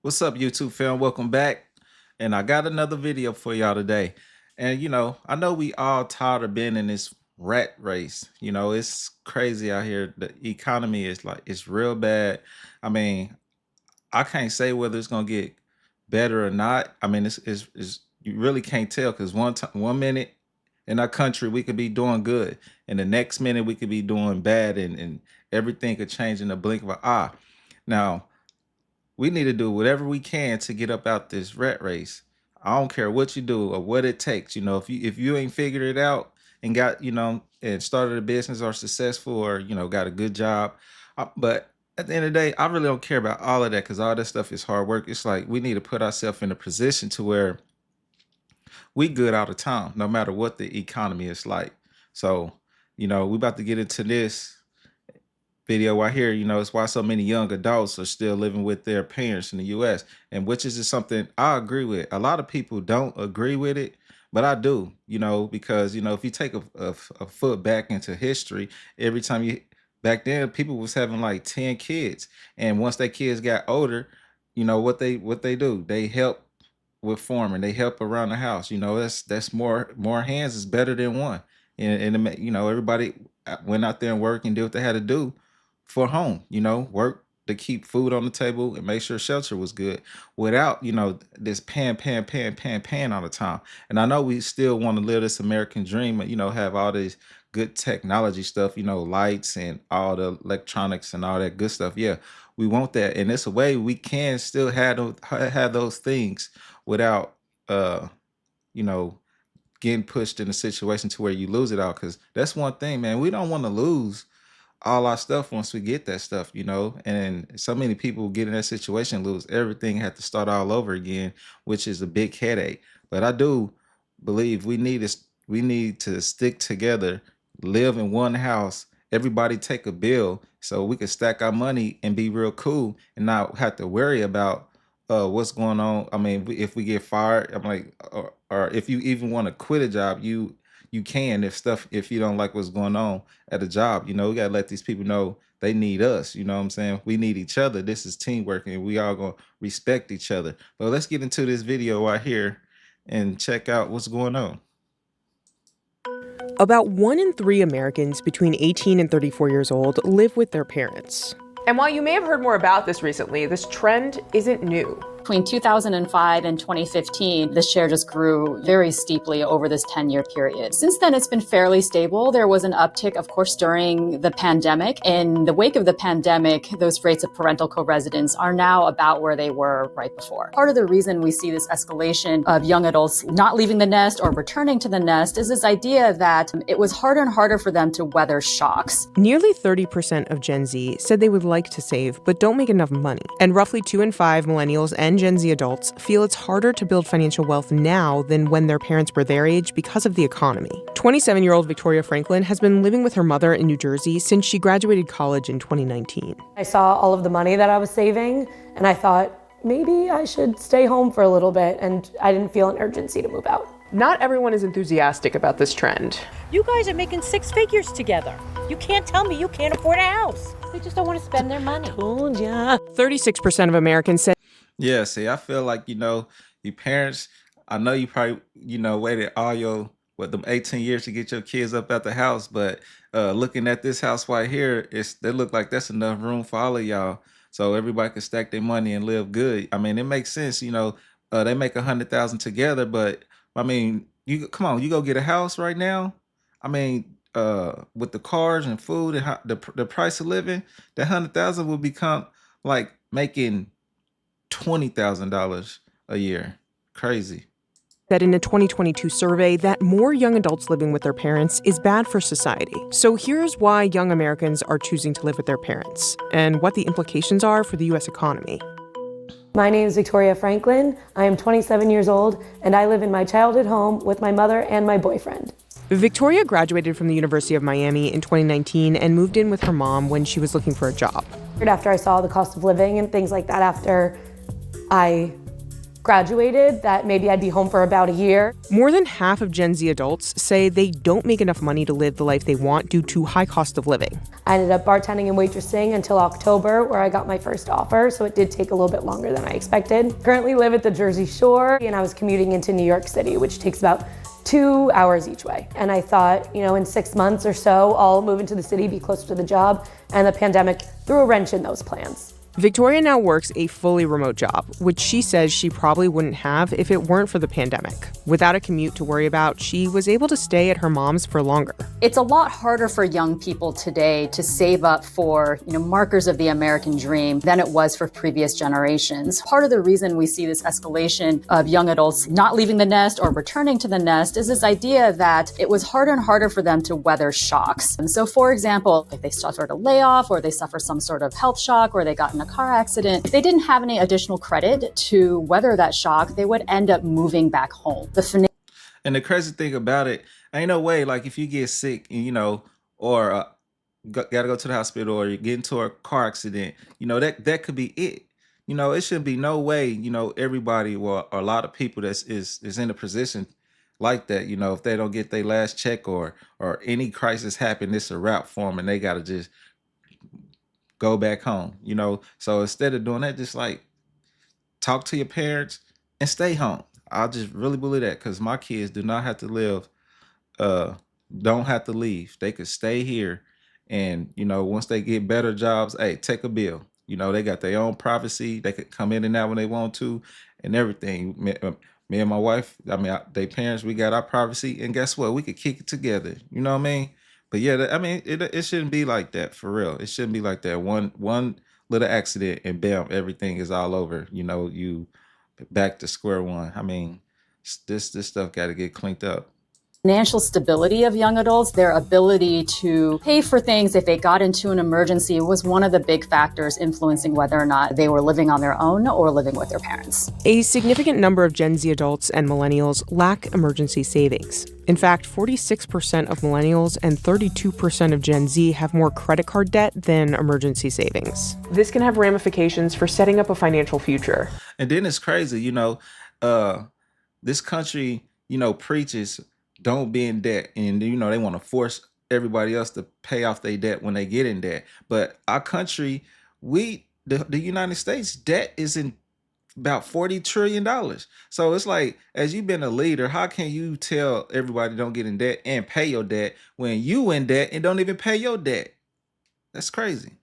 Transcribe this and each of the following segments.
What's up, YouTube fam? Welcome back. And I got another video for y'all today. And I know we all tired of being in this rat race. It's crazy out here. The economy is like it's real bad. I mean, I can't say whether it's gonna get better or not. I mean, it's you really can't tell because one minute in our country we could be doing good, and the next minute we could be doing bad, and everything could change in the blink of an eye. Now, we need to do whatever we can to get up out this rat race. I don't care what you do or what it takes. If you ain't figured it out and got and started a business or successful or got a good job, but at the end of the day, I really don't care about all of that because all that stuff is hard work. It's like we need to put ourselves in a position to where we good all the time, no matter what the economy is like. So, we about to get into this video right here. It's why so many young adults are still living with their parents in the US, and which is just something I agree with. A lot of people don't agree with it, but I do, because if you take a foot back into history, every time you back then people was having like 10 kids, and once their kids got older, what they do, they help with farming, they help around the house. That's more hands is better than one. And everybody went out there and worked and did what they had to do for home. Work to keep food on the table and make sure shelter was good without this pan all the time. And I know we still want to live this American dream and have all this good technology stuff, lights and all the electronics and all that good stuff. Yeah, we want that, and it's a way we can still have those things without you know getting pushed in a situation to where you lose it all. Because that's one thing, man, we don't want to lose all our stuff once we get that stuff, and so many people get in that situation, lose everything, have to start all over again, which is a big headache. But I do believe we need to stick together, live in one house, everybody take a bill so we can stack our money and be real cool and not have to worry about what's going on. I mean, if we get fired, I'm like, or if you even want to quit a job, you can, if you don't like what's going on at a job. We gotta let these people know they need us. You know what I'm saying? We need each other. This is teamwork, and we all gonna respect each other. But let's get into this video right here and check out what's going on. About 1 in 3 Americans between 18 and 34 years old live with their parents. And while you may have heard more about this recently, this trend isn't new. Between 2005 and 2015, the share just grew very steeply over this 10-year period. Since then, it's been fairly stable. There was an uptick, of course, during the pandemic. In the wake of the pandemic, those rates of parental co-residence are now about where they were right before. Part of the reason we see this escalation of young adults not leaving the nest or returning to the nest is this idea that it was harder and harder for them to weather shocks. Nearly 30% of Gen Z said they would like to save, but don't make enough money. And roughly 2 in 5 millennials and Gen Z adults feel it's harder to build financial wealth now than when their parents were their age because of the economy. 27-year-old Victoria Franklin has been living with her mother in New Jersey since she graduated college in 2019. I saw all of the money that I was saving, and I thought, maybe I should stay home for a little bit, and I didn't feel an urgency to move out. Not everyone is enthusiastic about this trend. You guys are making 6 figures together. You can't tell me you can't afford a house. They just don't want to spend their money. Told ya. 36% of Americans said. Yeah, see, I feel like, your parents, I know you probably, waited all them 18 years to get your kids up at the house, but looking at this house right here, they look like that's enough room for all of y'all. So everybody can stack their money and live good. I mean, it makes sense, they make 100,000 together, but I mean, come on, you go get a house right now. I mean, with the cars and food and the price of living, that 100,000 will become like making $20,000 a year. Crazy. That in a 2022 survey that more young adults living with their parents is bad for society. So here's why young Americans are choosing to live with their parents and what the implications are for the U.S. economy. My name is Victoria Franklin. I am 27 years old, and I live in my childhood home with my mother and my boyfriend. Victoria graduated from the University of Miami in 2019 and moved in with her mom when she was looking for a job. After I saw the cost of living and things like that, after I graduated that maybe I'd be home for about a year. More than half of Gen Z adults say they don't make enough money to live the life they want due to high cost of living. I ended up bartending and waitressing until October, where I got my first offer, so it did take a little bit longer than I expected. Currently live at the Jersey Shore, and I was commuting into New York City, which takes about 2 hours each way. And I thought, in 6 months or so, I'll move into the city, be closer to the job, and the pandemic threw a wrench in those plans. Victoria now works a fully remote job, which she says she probably wouldn't have if it weren't for the pandemic. Without a commute to worry about, she was able to stay at her mom's for longer. It's a lot harder for young people today to save up for, markers of the American dream than it was for previous generations. Part of the reason we see this escalation of young adults not leaving the nest or returning to the nest is this idea that it was harder and harder for them to weather shocks. And so, for example, if they suffered a layoff or they suffer some sort of health shock or they got in a car accident, if they didn't have any additional credit to weather that shock, they would end up moving back home. And the crazy thing about it, ain't no way, like if you get sick, or gotta go to the hospital or you get into a car accident, that could be it. It should be no way, everybody or a lot of people is in a position like that, if they don't get their last check or any crisis happen, it's a wrap for them and they gotta just go back home, So instead of doing that, just like talk to your parents and stay home. I just really believe that because my kids do not have to live, uh, don't have to leave. They could stay here. And, once they get better jobs, hey, take a bill. They got their own privacy. They could come in and out when they want to and everything. Me and my wife, they parents, we got our privacy. And guess what? We could kick it together. You know what I mean? But yeah, it shouldn't be like that for real. It shouldn't be like that. One little accident and bam, everything is all over. You back to square one. This stuff got to get cleaned up. Financial stability of young adults, their ability to pay for things if they got into an emergency was one of the big factors influencing whether or not they were living on their own or living with their parents. A significant number of Gen Z adults and millennials lack emergency savings. In fact, 46% of millennials and 32% of Gen Z have more credit card debt than emergency savings. This can have ramifications for setting up a financial future. And then it's crazy, this country, preaches don't be in debt. And, they want to force everybody else to pay off their debt when they get in debt. But our country, the United States, debt is in about $40 trillion. So it's like, as you've been a leader, how can you tell everybody don't get in debt and pay your debt when you in debt and don't even pay your debt? That's crazy.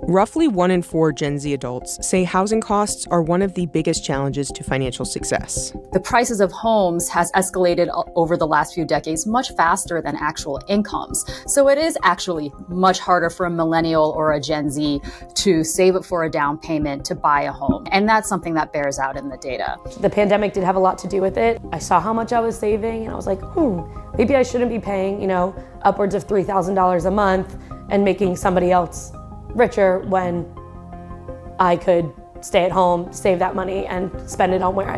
Roughly 1 in 4 Gen Z adults say housing costs are one of the biggest challenges to financial success. The prices of homes has escalated over the last few decades much faster than actual incomes. So it is actually much harder for a millennial or a Gen Z to save up for a down payment to buy a home. And that's something that bears out in the data. The pandemic did have a lot to do with it. I saw how much I was saving and I was like, maybe I shouldn't be paying, upwards of $3,000 a month and making somebody else richer when I could stay at home, save that money, and spend it on where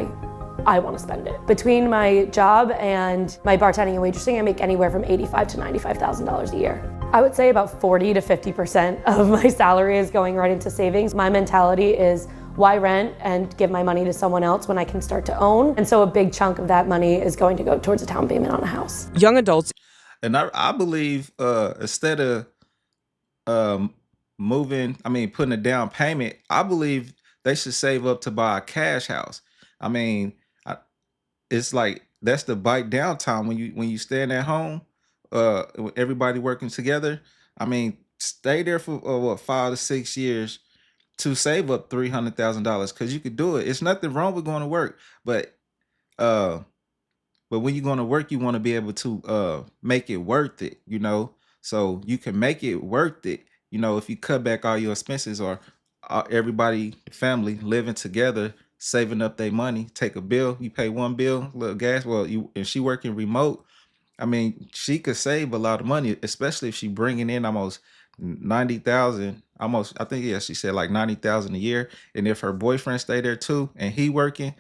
I want to spend it. Between my job and my bartending and waitressing, I make anywhere from $85,000 to $95,000 a year. I would say about 40 to 50% of my salary is going right into savings. My mentality is, why rent and give my money to someone else when I can start to own? And so a big chunk of that money is going to go towards a down payment on a house. Young adults. And I believe instead of putting a down payment, I believe they should save up to buy a cash house. It's like that's the bite down time when you staying at home, with everybody working together. Stay there for 5 to 6 years to save up $300,000 because you could do it. It's nothing wrong with going to work, but when you're going to work, you want to be able to make it worth it, so you can make it worth it. If you cut back all your expenses or everybody, family living together, saving up their money, take a bill, you pay one bill, little gas. Well, and she working remote. She could save a lot of money, especially if she bringing in almost 90,000, almost, I think, yeah, she said like 90,000 a year. And if her boyfriend stay there too, and he working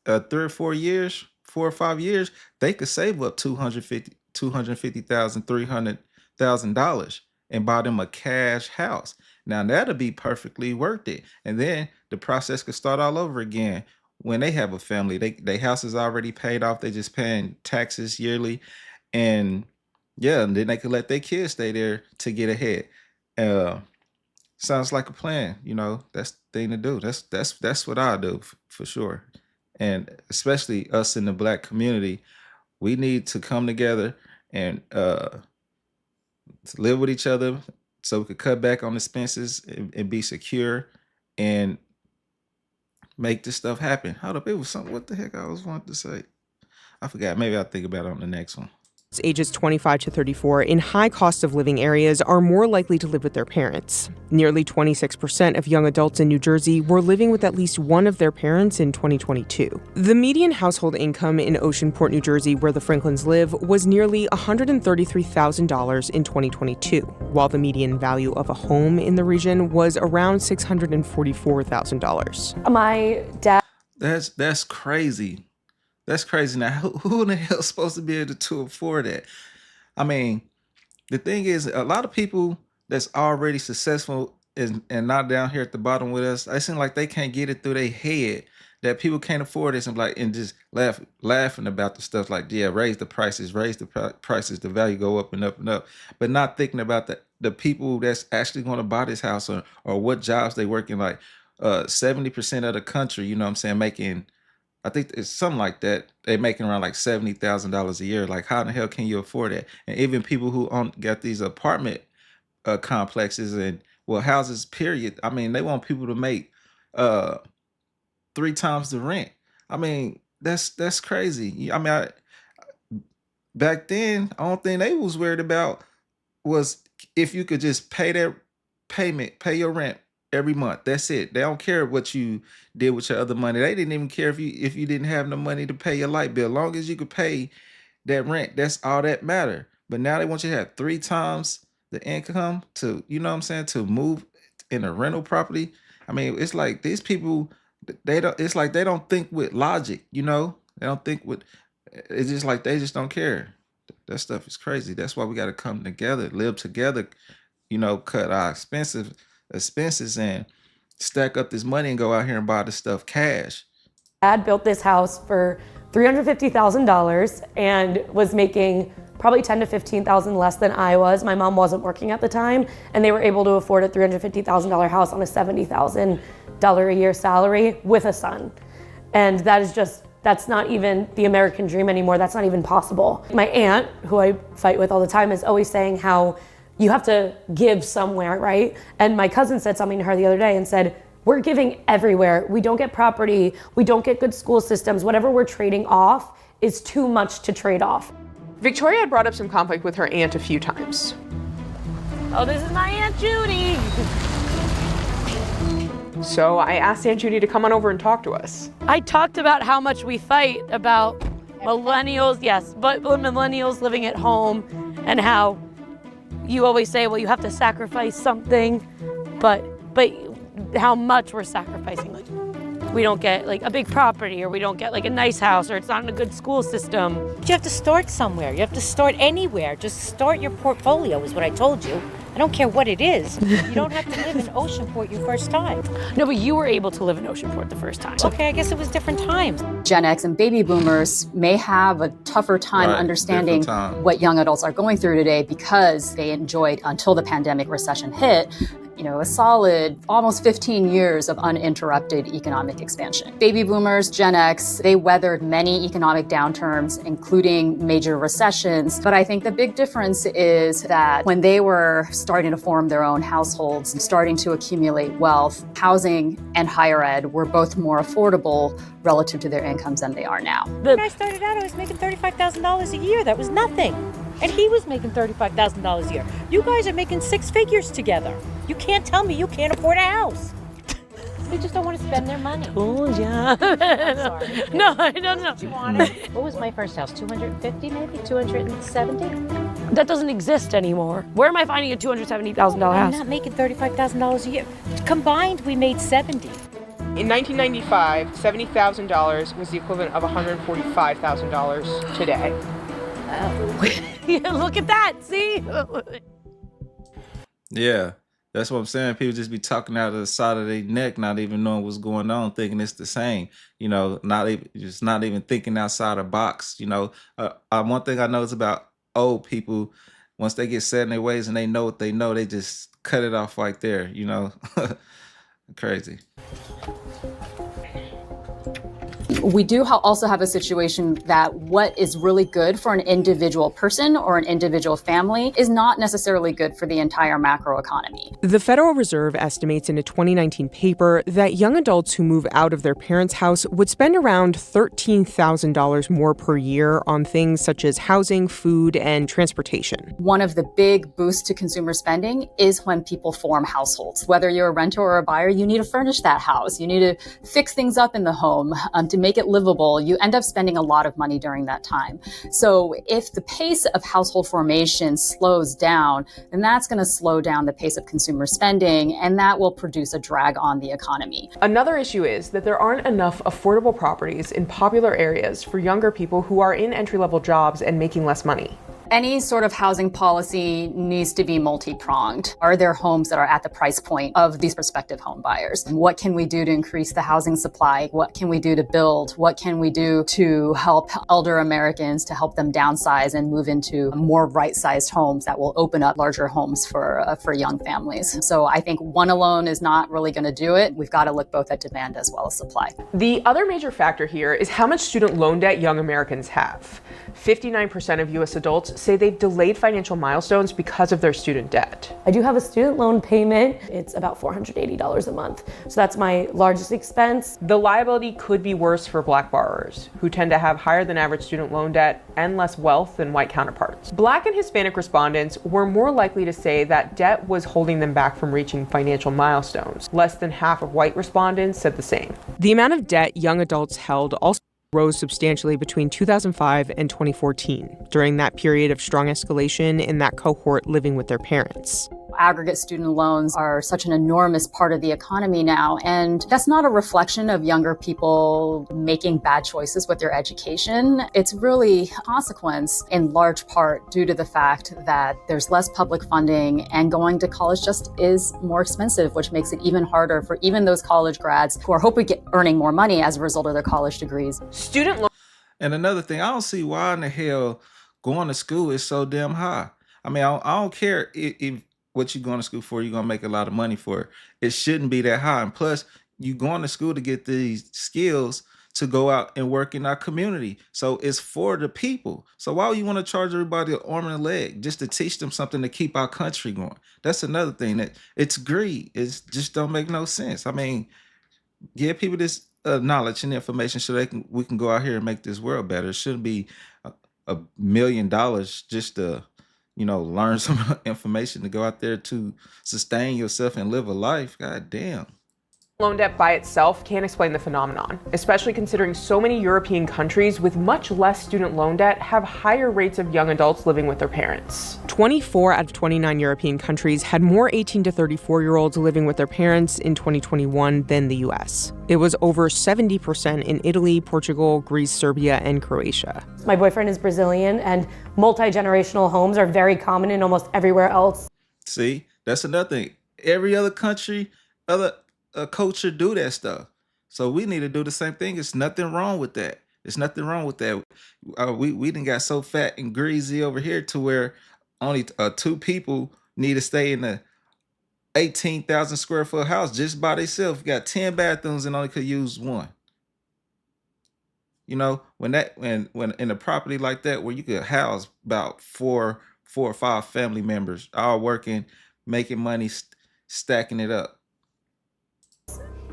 3 or 4 years, 4 or 5 years, they could save up $250,000, $300,000. and buy them a cash house. Now that'll be perfectly worth it. And then the process could start all over again. When they have a family, their house is already paid off. They just paying taxes yearly. And yeah, and then they could let their kids stay there to get ahead. Uh, Sounds like a plan. That's the thing to do. That's what I do for sure. And especially us in the Black community, we need to come together and to live with each other so we could cut back on expenses and be secure and make this stuff happen. Hold up, it was something. What the heck I was wanting to say? I forgot. Maybe I'll think about it on the next one. Ages 25 to 34 in high cost of living areas are more likely to live with their parents. Nearly 26% of young adults in New Jersey were living with at least one of their parents in 2022. The median household income in Oceanport, New Jersey, where the Franklins live, was nearly $133,000 in 2022, while the median value of a home in the region was around $644,000. My dad. That's crazy. That's crazy. Now, who in the hell is supposed to be able to afford that? I mean, the thing is, a lot of people that's already successful and not down here at the bottom with us, I seem like they can't get it through their head that people can't afford this, and just laughing about the stuff like, yeah, raise the prices, the value go up and up and up, but not thinking about the people that's actually going to buy this house or what jobs they work in. Like 70% of the country, you know what I'm saying, making, I think it's something like that. They're making around like $70,000 a year. Like, how in the hell can you afford that? And even people who got these apartment complexes and houses, period. I mean, they want people to make 3 times the rent. I mean, that's crazy. I mean, back then, the only thing they was worried about was if you could just pay your rent every month. That's it. They don't care what you did with your other money. They didn't even care if you didn't have no money to pay your light bill. As long as you could pay that rent, that's all that matter. But now they want you to have 3 times the income to, you know what I'm saying, to move in a rental property. I mean, it's like these people, it's like they don't think with logic, They don't think with, it's just like they just don't care. That stuff is crazy. That's why we got to come together, live together, cut our expenses and stack up this money and go out here and buy the stuff cash. Dad built this house for $350,000 and was making probably $10,000 to $15,000 less than I was. My mom wasn't working at the time, and they were able to afford a $350,000 house on a $70,000 a year salary with a son. And that's not even the American dream anymore. That's not even possible. My aunt, who I fight with all the time, is always saying how you have to give somewhere, right? And my cousin said something to her the other day and said, we're giving everywhere. We don't get property. We don't get good school systems. Whatever we're trading off is too much to trade off. Victoria had brought up some conflict with her aunt a few times. Oh, this is my Aunt Judy. So I asked Aunt Judy to come on over and talk to us. I talked about how much we fight about millennials, yes, but millennials living at home, and how you always say, well, you have to sacrifice something, but how much we're sacrificing. Like, we don't get like a big property, or we don't get like a nice house, or it's not in a good school system. But you have to start somewhere. You have to start anywhere. Just start your portfolio is what I told you. I don't care what it is. You don't have to live in Oceanport your first time. No, but you were able to live in Oceanport the first time. Okay, I guess it was different times. Gen X and baby boomers may have a tougher time understanding what young adults are going through today because they enjoyed, until the pandemic recession hit, a solid almost 15 years of uninterrupted economic expansion. Baby boomers, Gen X, they weathered many economic downturns, including major recessions. But I think the big difference is that when they were starting to form their own households and starting to accumulate wealth, housing and higher ed were both more affordable relative to their incomes than they are now. When I started out, I was making $35,000 a year. That was nothing. And he was making $35,000 a year. You guys are making 6 figures together. You can't tell me you can't afford a house. They just don't want to spend their money. Told ya. I'm sorry. No, I don't know. Do you want it? What was my first house? 250 maybe? 270? That doesn't exist anymore. Where am I finding a $270,000 I'm house? not making $35,000 a year. Combined, we made 70. In 1995, $70,000 was the equivalent of $145,000 today. Yeah, look at that, see? Yeah, that's what I'm saying. People just be talking out of the side of their neck, not even knowing what's going on, thinking it's the same. Not even just not even thinking outside the box. One thing I know is about old people. Once they get set in their ways and they know what they know, they just cut it off right there. Crazy. We do also have a situation that what is really good for an individual person or an individual family is not necessarily good for the entire macroeconomy. The Federal Reserve estimates in a 2019 paper that young adults who move out of their parents' house would spend around $13,000 more per year on things such as housing, food, and transportation. One of the big boosts to consumer spending is when people form households. Whether you're a renter or a buyer, you need to furnish that house. You need to fix things up in the home to make it livable. You end up spending a lot of money during that time. So if the pace of household formation slows down, then that's going to slow down the pace of consumer spending, and that will produce a drag on the economy. Another issue is that there aren't enough affordable properties in popular areas for younger people who are in entry-level jobs and making less money. Any sort of housing policy needs to be multi-pronged. Are there homes that are at the price point of these prospective home buyers? What can we do to increase the housing supply? What can we do to build? What can we do to help elder Americans, to help them downsize and move into more right-sized homes that will open up larger homes for young families? So I think one alone is not really going to do it. We've got to look both at demand as well as supply. The other major factor here is how much student loan debt young Americans have. 59% of U.S. adults say they've delayed financial milestones because of their student debt. I do have a student loan payment. It's about $480 a month. So that's my largest expense. The liability could be worse for Black borrowers, who tend to have higher than average student loan debt and less wealth than white counterparts. Black and Hispanic respondents were more likely to say that debt was holding them back from reaching financial milestones. Less than half of white respondents said the same. The amount of debt young adults held also rose substantially between 2005 and 2014, during that period of strong escalation in that cohort living with their parents. Aggregate student loans are such an enormous part of the economy now, and that's not a reflection of younger people making bad choices with their education. It's really a consequence in large part due to the fact that there's less public funding and going to college just is more expensive, which makes it even harder for even those college grads who are hoping to get earning more money as a result of their college degrees. Student loan. And another thing, I don't see why in the hell going to school is so damn high. I mean, I don't care if what you're going to school for, you're going to make a lot of money for it. It shouldn't be that high. And plus, you're going to school to get these skills to go out and work in our community. So it's for the people. So why would you want to charge everybody an arm and a leg just to teach them something to keep our country going? That's another thing. That it's greed. It just don't make no sense. I mean, give people this knowledge and information so we can go out here and make this world better. It shouldn't be $1 million just to learn some information to go out there to sustain yourself and live a life. God damn. Loan debt by itself can't explain the phenomenon, especially considering so many European countries with much less student loan debt have higher rates of young adults living with their parents. 24 out of 29 European countries had more 18 to 34-year-olds living with their parents in 2021 than the US. It was over 70% in Italy, Portugal, Greece, Serbia, and Croatia. My boyfriend is Brazilian, and multi-generational homes are very common in almost everywhere else. See, that's another thing. Every other country, culture do that stuff. So we need to do the same thing. There's nothing wrong with that. There's nothing wrong with that. We done got so fat and greasy over here to where only 2 people need to stay in a 18,000 square foot house just by themselves. Got 10 bathrooms and only could use 1. When in a property like that where you could house about four or 5 family members all working, making money, stacking it up.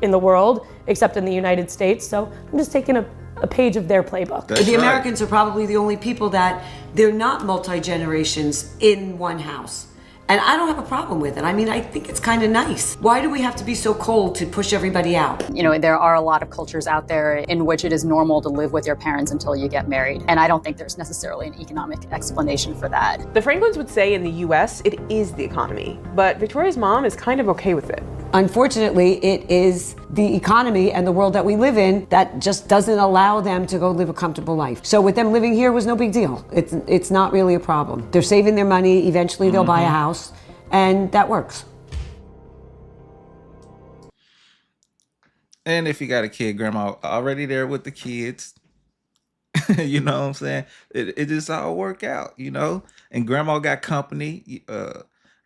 In the world, except in the United States. So I'm just taking a page of their playbook. That's the right. Americans are probably the only people that they're not multi-generations in one house. And I don't have a problem with it. I mean, I think it's kind of nice. Why do we have to be so cold to push everybody out? There are a lot of cultures out there in which it is normal to live with your parents until you get married. And I don't think there's necessarily an economic explanation for that. The Franklins would say in the US, it is the economy. But Victoria's mom is kind of okay with it. Unfortunately, it is the economy and the world that we live in that just doesn't allow them to go live a comfortable life. So with them living here was no big deal. It's not really a problem. They're saving their money. Eventually they'll buy a house. and that works. And if you got a kid, grandma already there with the kids. You know what I'm saying? It just all work out, you know. And grandma got company.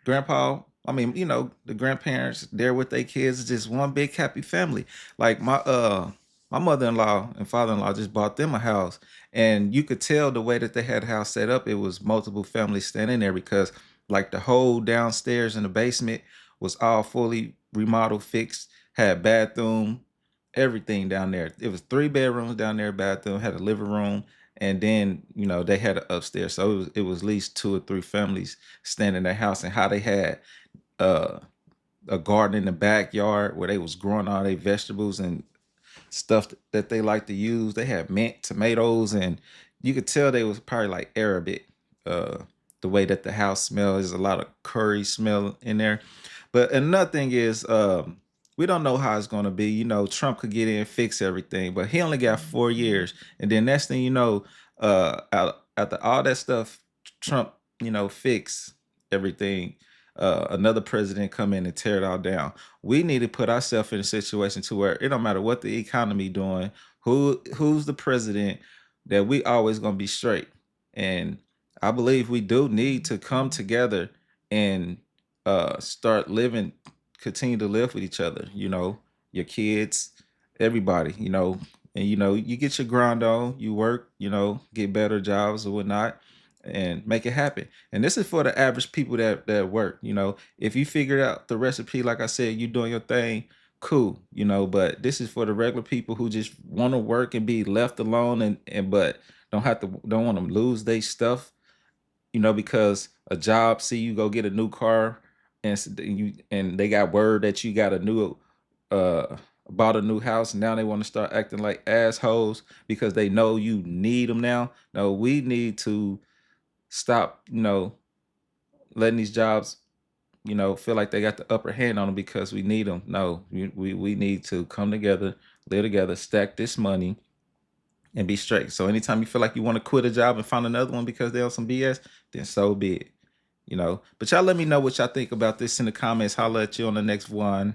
Grandpa, I mean, you know, the grandparents there with their kids, just one big happy family. Like my mother-in-law and father-in-law just bought them a house, and you could tell the way that they had the house set up, it was multiple families standing there because like the whole downstairs and the basement was all fully remodeled, fixed, had bathroom, everything down there. It was 3 bedrooms down there, bathroom, had a living room, and then you know they had an upstairs. So it was at least 2 or 3 families staying in their house, and how they had uh a garden in the backyard where they was growing all their vegetables and stuff that they like to use. They had mint, tomatoes, and you could tell they was probably like Arabic. Uh, the way that the house smells, there's a lot of curry smell in there. But another thing is, we don't know how it's going to be. You know, Trump could get in, fix everything, but he only got 4 years, and then next thing you know, after all that stuff, Trump, you know, fix everything. Another president come in and tear it all down. We need to put ourselves in a situation to where it don't matter what the economy doing, who's the president, that we always gonna be straight. And I believe we do need to come together and start living, continue to live with each other. You know, your kids, everybody. You know, and you know you get your grind on, you work, you know, get better jobs or whatnot, and make it happen. And this is for the average people that work. You know, if you figure out the recipe, like I said, you doing your thing, cool. You know, but this is for the regular people who just want to work and be left alone, and but don't want to lose their stuff. You know, because a job see you go get a new car, and and they got word that you got a new uh bought a new house, and now they want to start acting like assholes because they know you need them now. No, we need to stop, you know, letting these jobs, you know, feel like they got the upper hand on them because we need them. No, we need to come together, live together, stack this money, and be straight. So anytime you feel like you want to quit a job and find another one because they're on some BS, then so be it. You know, but y'all let me know what y'all think about this in the comments. Holla at you on the next one.